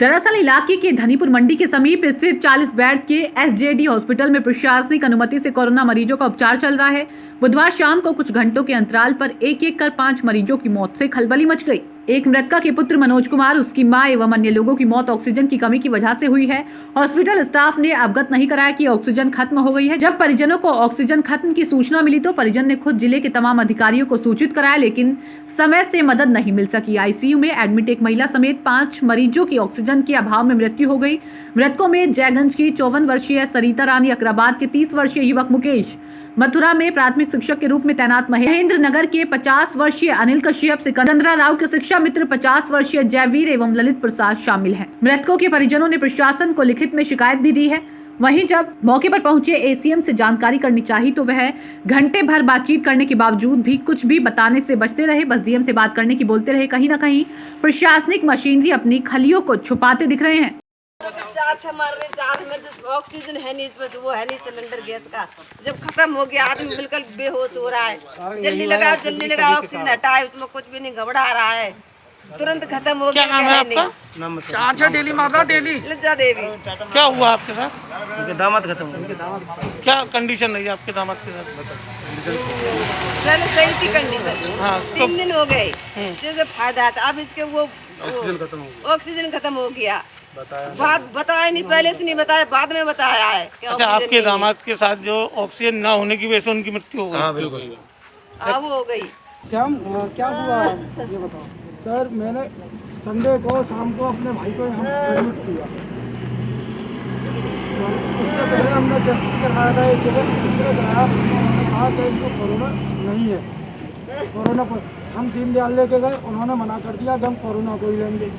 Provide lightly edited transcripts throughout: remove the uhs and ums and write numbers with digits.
दरअसल इलाके के धनीपुर मंडी के समीप स्थित 40 बेड के एसजेडी हॉस्पिटल में प्रशासनिक अनुमति से कोरोना मरीजों का उपचार चल रहा है। बुधवार शाम को कुछ घंटों के अंतराल पर एक एक कर 5 मरीजों की मौत से खलबली मच गई। एक मृतका के पुत्र मनोज कुमार, उसकी मां एवं अन्य लोगों की मौत ऑक्सीजन की कमी की वजह से हुई है। हॉस्पिटल स्टाफ ने अवगत नहीं कराया कि ऑक्सीजन खत्म हो गई है। जब परिजनों को ऑक्सीजन खत्म की सूचना मिली तो परिजन ने खुद जिले के तमाम अधिकारियों को सूचित कराया, लेकिन समय से मदद नहीं मिल सकी। आईसीयू में एडमिट एक महिला समेत 5 मरीजों की ऑक्सीजन के अभाव में मृत्यु हो गई। मृतकों में जयगंज की 54 वर्षीय सरिता रानी, अकराबाद के 30 वर्षीय युवक मुकेश, मथुरा में प्राथमिक शिक्षक के रूप में तैनात महेंद्र नगर के 50 वर्षीय अनिल कश्यप, सिकंदरा राव के शिक्षा मित्र 50 वर्षीय जयवीर एवं ललित प्रसाद शामिल हैं। मृतकों के परिजनों ने प्रशासन को लिखित में शिकायत भी दी है। वहीं जब मौके पर पहुंचे एसीएम से जानकारी करनी चाहिए तो वह घंटे भर बातचीत करने के बावजूद भी कुछ भी बताने से बचते रहे। बस डीएम से बात करने की बोलते रहे। कहीं न कहीं प्रशासनिक मशीनरी अपनी खलियों को छुपाते दिख रहे हैं। ऑक्सीजन है नहीं इसमें, तो वो है नहीं सिलेंडर गैस का। जब खत्म हो गया आदमी बिल्कुल बेहोश हो रहा है। जल्दी लगाओ ऑक्सीजन हटाए, उसमें कुछ भी नहीं, घबरा रहा है। तुरंत खत्म हो गया। क्या नाम है आपका? अच्छा, डेली मार रहा डेली। लज्जा देवी। क्या हुआ आपके साथ? उनके दामाद खत्म हो गए। क्या कंडीशन रही आपके दामाद के साथ? पहले सही थी कंडीशन। हाँ, 3 दिन हो गए जैसे फायदा था। अब इसके वो ऑक्सीजन खत्म हो गया। बात बताया नहीं, पहले से नहीं बताया, बाद में बताया है। अच्छा, आपके दामाद के साथ जो ऑक्सीजन ना होने की वजह से उनकी मृत्यु हो गई? हाँ बिल्कुल। अब हो गई। श्याम, क्या हुआ ये बताओ। सर, मैंने संडे को शाम को अपने भाई को यहाँ एडमिट किया। उससे पहले हमने टेस्ट कराया था एक जगह, दूसरे कराया। उन्होंने कहा कि इसको कोरोना नहीं है। कोरोना पर हम 3 दिन लेके गए, उन्होंने मना कर दिया कि हम कोरोना को ही लेंगे,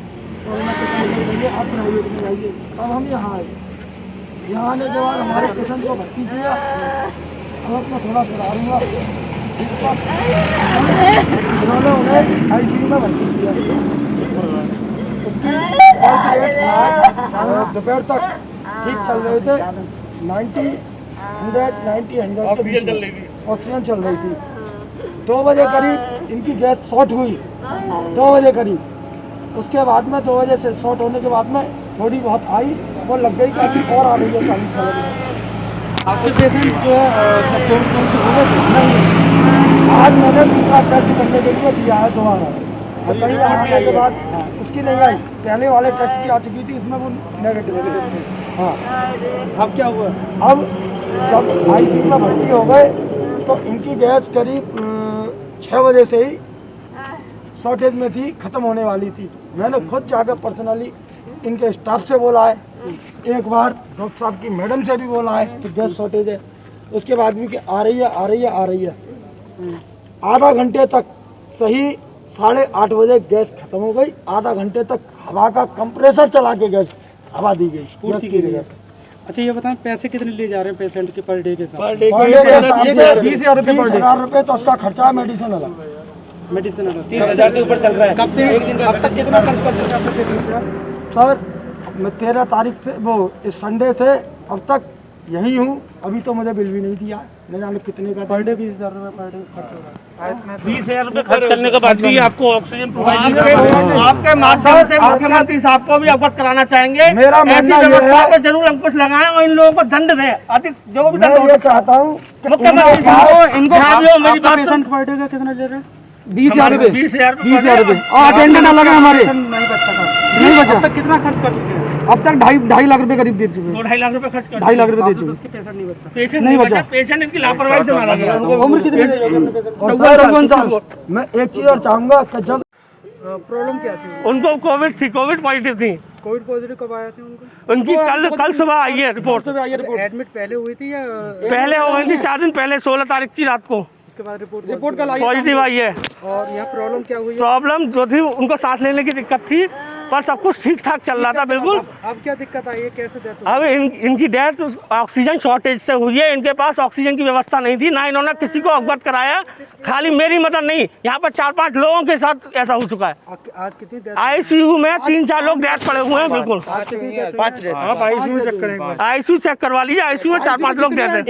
कोरोना को लेंगे, आप प्राइवेट में आइए। अब हम यहाँ आए। यहाँ आने के बाद हमारे पेशेंट को भर्ती किया। अब अपना थोड़ा सुधारूंगा। उन्होंने उन्हें आईसीयू में भर्ती किया। दोपहर तक ठीक चल रहे थे। 90 ऑक्सीजन चल रही थी। 2 बजे करीब इनकी गैस शॉर्ट हुई। 2 बजे करीब। उसके बाद में 2 बजे से शॉर्ट होने के बाद में थोड़ी बहुत आई, वो लग गई काफ़ी और आ रही है 40 साल। आपके पेशेंट जो नहीं, आज मैंने दूसरा टेस्ट करने के लिए दिया है दोबारा। और कहीं आने के बाद उसकी नहीं आई। पहले वाले टेस्ट की आ चुकी थी, उसमें वो नेगेटिव। हाँ, अब क्या हुआ? अब जब आईसीयू में भर्ती हो गए तो इनकी गैस करीब 6 बजे से ही शॉर्टेज में थी, ख़त्म होने वाली थी। मैंने खुद जाकर पर्सनली इनके स्टाफ से बोला है, एक बार डॉक्टर साहब की मैडम से भी बोला है कि गैस शॉर्टेज है। उसके बाद भी कि आ रही है। आधा घंटे तक सही 8:30 बजे गैस खत्म हो गई। आधा घंटे तक हवा का कंप्रेसर चला के गैस हवा दी गई पूर्ति की जगह। अच्छा, ये बताएं पैसे कितने ले जा रहे हैं पेशेंट के पर डे के साथ? पर डे के 20,000 रुपये तो उसका खर्चा है। मेडिसिन अलग 30,000 से ऊपर चल रहा है। कब से अब तक कितना खर्च कर चुके हैं पेशेंट पर? सर, मैं 13 तारीख से वो इस संडे से अब तक यही हूँ। अभी तो मुझे बिल भी नहीं दिया, न जाने कितने का। पर डे 20,000 रुपये पर डे खर्च हो रहा है। 20,000 रुपये खर्च करने के बाद भी आपको ऑक्सीजन प्रोवाइड आपके माध्यम से मुख्यमंत्री साहब को भी अवगत कराना चाहेंगे। मेरा मानना ये है कि जरूर अंकुश लगाएं और इन लोगों को दंड दें। अधिक जो भी मैं ये चाहता हूँ मुख्यमंत्री साहब इनको मेरी बात पेशेंट पर डे का कितना ले रहे हैं? 20,000 रुपये। 20,000 रुपये और अटेंडेंट अलग है हमारे। नहीं बचा। अब तक कितना खर्च कर चुके हैं? अब तक 2.5 लाख रुपए करीब दे चुके हैं। 2-2.5 लाख रुपए खर्च कर 2.5 लाख रुपए दे चुके उसके पेशेंट नहीं बचा। पेशेंट नहीं बचा। पेशेंट इनकी लापरवाही से मारा गया। उम्र कितनी है? मैं एक चीज और चाहूंगा कि जब प्रॉब्लम क्या थी? उनको कोविड पॉजिटिव थी। कोविड पॉजिटिव कब आया था उनको? उनकी कल सुबह आई है रिपोर्ट। एडमिट पहले हुई थी या पहले हो गई थी 4 दिन पहले, 16 तारीख की रात को। उसके बाद रिपोर्ट कल आई पॉजिटिव आई है। और यहाँ प्रॉब्लम क्या हुई? प्रॉब्लम जो थी उनको सांस लेने की दिक्कत थी, पर सब कुछ ठीक ठाक चल रहा था बिल्कुल। अब क्या दिक्कत आई है? कैसे डेथ? अब इनकी डेथ ऑक्सीजन शॉर्टेज से हुई है। इनके पास ऑक्सीजन की व्यवस्था नहीं थी, ना इन्होंने किसी को अवगत कराया। खाली मेरी मदद नहीं, यहाँ पर 4-5 लोगों के साथ ऐसा हो चुका है। आज कितनी डेथ? आईसीयू में 3-4 लोग डेथ पड़े हुए हैं। बिल्कुल 5 आईसीयू चेक करेंगे। आईसीयू चेक करवा लीजिए। आईसीयू में 4-5 लोग डेथ है।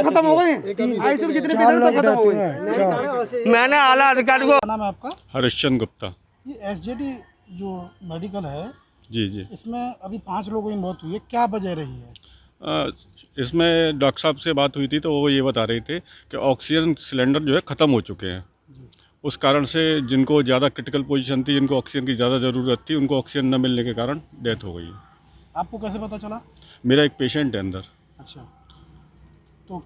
खत्म हो गए। आईसीयू जितने पेशेंट सब खत्म हो गए। मैंने आला अधिकारी को। नाम है आपका? हरिश्चंद्र गुप्ता। ये एसजेडी जो मेडिकल है, जी जी। इसमें अभी 5 लोगों की मौत हुई है, क्या वजह रही है? इसमें डॉक्टर साहब से बात हुई थी तो वो ये बता रहे थे कि ऑक्सीजन सिलेंडर जो है ख़त्म हो चुके हैं। उस कारण से जिनको ज़्यादा क्रिटिकल पोजीशन थी, जिनको ऑक्सीजन की ज़्यादा ज़रूरत थी, उनको ऑक्सीजन न मिलने के कारण डेथ हो गई है। आपको कैसे पता चला? मेरा एक पेशेंट है अंदर, अच्छा, तो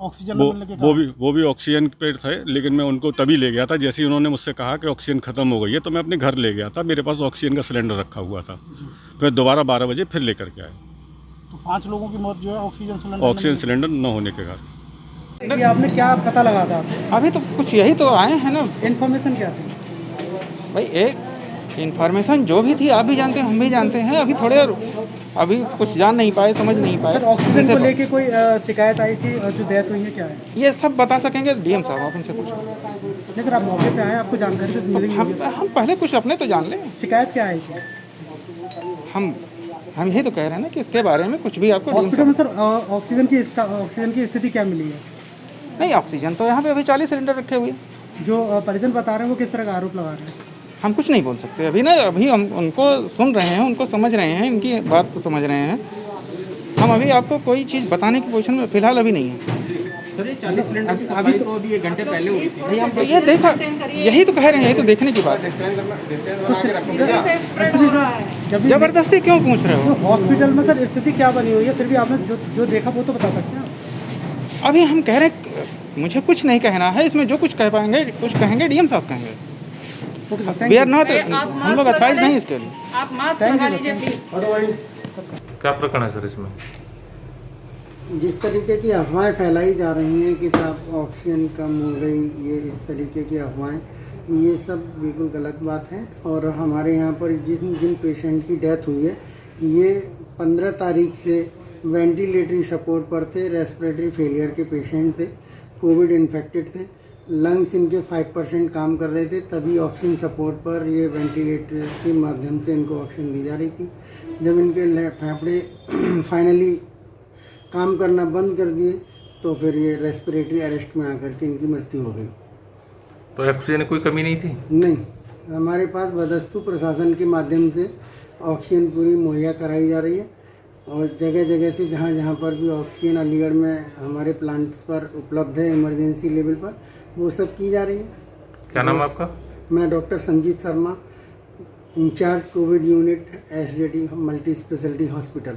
ऑक्सीजन वो न मिलने के वो कारण भी ऑक्सीजन पे थे, लेकिन मैं उनको तभी ले गया था जैसे ही उन्होंने मुझसे कहा कि ऑक्सीजन ख़त्म हो गई है, तो मैं अपने घर ले गया था। मेरे पास ऑक्सीजन का सिलेंडर रखा हुआ था। फिर दोबारा 12 बजे फिर लेकर के आए, तो 5 लोगों की मौत जो है ऑक्सीजन सिलेंडर ऑक्सीजन सिलेंडर न होने के कारण। ये आपने क्या पता लगा था? अभी तो कुछ यही तो आए हैं ना इन्फॉर्मेशन क्या थी? भाई। एक इन्फॉर्मेशन जो भी थी आप भी जानते हैं, हम भी जानते हैं। अभी कुछ जान नहीं पाए, समझ नहीं पाए। सर, ऑक्सीजन को लेके कोई शिकायत आई थी और जो डेथ हुई है क्या है? ये सब बता सकेंगे डीएम साहब, आप उनसे पूछो। नहीं सर, आप मौके पे आए, आपको जानकारी तो मिली हम पहले कुछ अपने तो जान लें। शिकायत क्या आई थी? हम यही तो कह रहे हैं ना कि इसके बारे में कुछ भी आपको DM हॉस्पिटल में सर ऑक्सीजन की स्थिति क्या मिली है? नहीं, ऑक्सीजन तो यहाँ पे अभी 40 सिलेंडर रखे हुए हैं। जो परिजन बता रहे हैं वो किस तरह का आरोप लगा रहे हैं? हम कुछ नहीं बोल सकते अभी ना। अभी हम उनको सुन रहे हैं, उनको समझ रहे हैं, इनकी बात को समझ रहे हैं। हम अभी आपको कोई चीज़ बताने की पोजीशन में फिलहाल अभी नहीं है। सर, ये 40 सिलेंडर की सप्लाई तो अभी 1 घंटे पहले हुई थी। तो ये देखा, यही तो कह रहे हैं, यही तो देखने की बात है। एक्चुअली सर, जब जबरदस्ती क्यों पूछ रहे हो? तो हॉस्पिटल में सर स्थिति क्या बनी हुई है, फिर भी आपने जो देखा वो तो बता सकते हैं आप? अभी हम कह रहे हैं, मुझे कुछ नहीं कहना है इसमें। जो कुछ कह पाएंगे, कुछ कहेंगे डीएम साहब कहेंगे। वी आर नॉट, हम लोग अथॉराइज नहीं इसके लिए। आप मास्क लगा लीजिए प्लीज। क्या प्रकरण है सर इसमें? जिस तरीके की अफवाहें फैलाई जा रही हैं कि साहब ऑक्सीजन कम हो गई, ये इस तरीके की अफवाहें, ये सब बिल्कुल गलत बात है। और हमारे यहाँ पर जिन पेशेंट की डेथ हुई है, ये 15 तारीख से वेंटिलेटरी सपोर्ट पर थे, रेस्पिरेटरी फेलियर के पेशेंट थे, कोविड इन्फेक्टेड थे, लंग्स इनके 5% काम कर रहे थे, तभी ऑक्सीजन सपोर्ट पर ये वेंटिलेटर के माध्यम से इनको ऑक्सीजन दी जा रही थी। जब इनके फेफड़े फाइनली काम करना बंद कर दिए तो फिर ये रेस्पिरेटरी अरेस्ट में आकर के इनकी मृत्यु हो गई। तो ऑक्सीजन की कोई कमी नहीं थी? नहीं, हमारे पास बदस्तू प्रशासन के माध्यम से ऑक्सीजन पूरी मुहैया कराई जा रही है और जगह जगह से जहाँ जहाँ पर भी ऑक्सीजन अलीगढ़ में हमारे प्लांट्स पर उपलब्ध है इमरजेंसी लेवल पर, वो सब की जा रही है। क्या नाम है आपका? मैं doctor Sanjeev Sharma, incharge covid unit SJD multi speciality hospital.